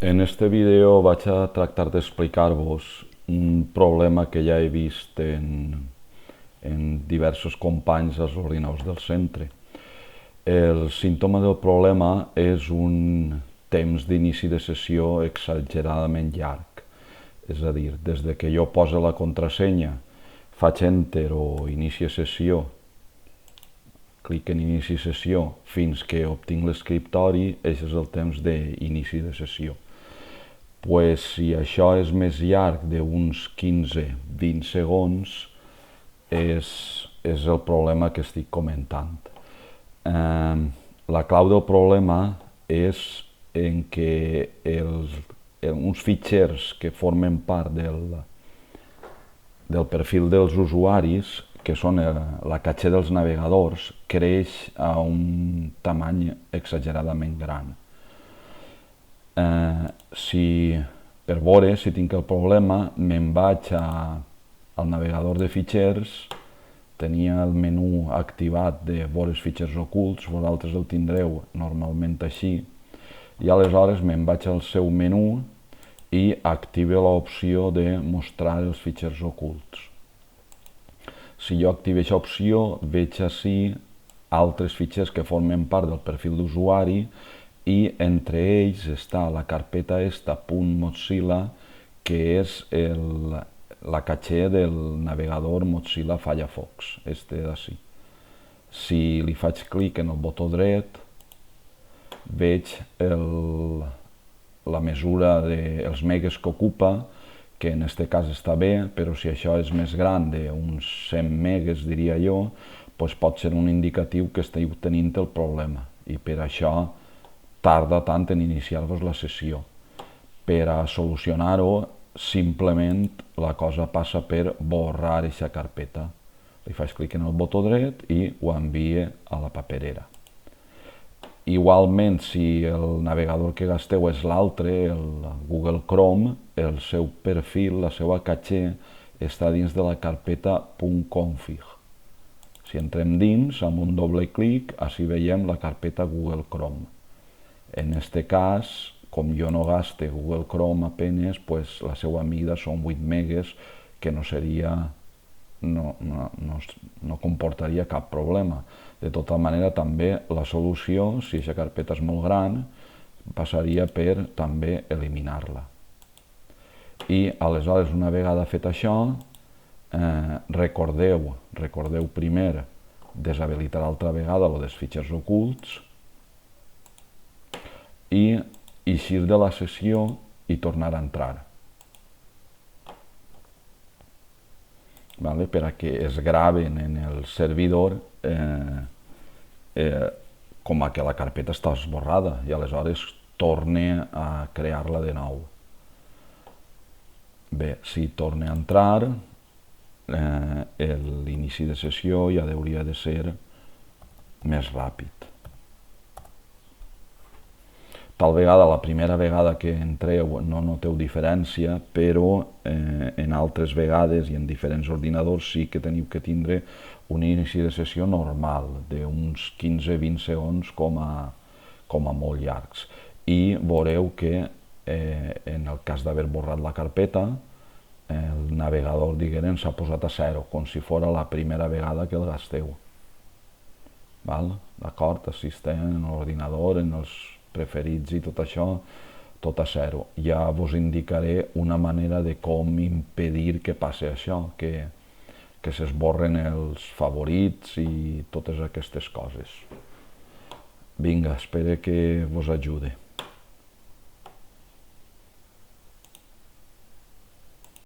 En este vídeo vaig a tractar d'explicar-vos un problema que ja he vist en diversos companys als ordinadors del centre. El símptoma del problema és un temps d'inici de sessió exageradament llarg. És a dir, des de que jo poso la contrasenya, faig enter o inici sessió, clic en inici sessió fins que obtinc l'escriptori, aquest és el temps d'inici de sessió. Pues, si això és més llarg d'uns 15-20 segons, és el problema que estic comentant. La clau del problema és en què uns fitxers que formen part del perfil dels usuaris, que són la caché dels navegadors, creix a un tamany exageradament gran. Per veure si tinc el problema, me'n vaig al navegador de fitxers, tenia el menú activat de veure els fitxers ocults, vosaltres el tindreu normalment així, i aleshores me'n vaig al seu menú i active l'opció de mostrar els fitxers ocults. Si jo activo aquesta opció, veig ací altres fitxers que formen part del perfil d'usuari i entre ells està la carpeta esta .mozilla, que és la caché del navegador Mozilla Firefox, este d'ací. Si li faig clic en el botó dret, veig la mesura dels megas que ocupa, que en aquest cas està bé, però si això és més gran, d'uns 100 megas, diria jo, doncs pot ser un indicatiu que esteu tenint el problema, i per això tarda tant en iniciar-vos la sessió. Per a solucionar-ho, simplement la cosa passa per borrar aquesta carpeta. Li faig clic en el botó dret i ho envia a la paperera. Igualment, si el navegador que gasteu és l'altre, el Google Chrome, el seu perfil, la seva caché, està dins de la carpeta .config. Si entrem dins, amb un doble clic, així veiem la carpeta Google Chrome. En aquest cas, com jo no gaste Google Chrome apenes, pues la seva mida són 8 megas, que no comportaria cap problema. De tota manera, també la solució, si aquesta carpeta és molt gran, passaria per també eliminar-la. I aleshores, una vegada fet això, recordeu primer deshabilitar altra vegada el dels fitxers ocults i eixir de la sessió i tornar a entrar. Per a que es graven en el servidor com a que la carpeta està esborrada i aleshores torne a crear-la de nou. Bé, si torna a entrar, l'inici de sessió ja hauria de ser més ràpid. Tal vegada, la primera vegada que entreu no noteu diferència, però en altres vegades i en diferents ordinadors sí que teniu que tindre un inici de sessió normal, d'uns 15-20 segons com a molt llargs. I veureu que en el cas d'haver borrat la carpeta, el navegador, diguem, s'ha posat a 0, com si fos la primera vegada que el gasteu. D'acord? Així estem en l'ordinador, en els preferits i tot això, tot a 0. Ja vos indicaré una manera de com impedir que passi això, que s'esborren els favorits i totes aquestes coses. Vinga, espero que vos ajude.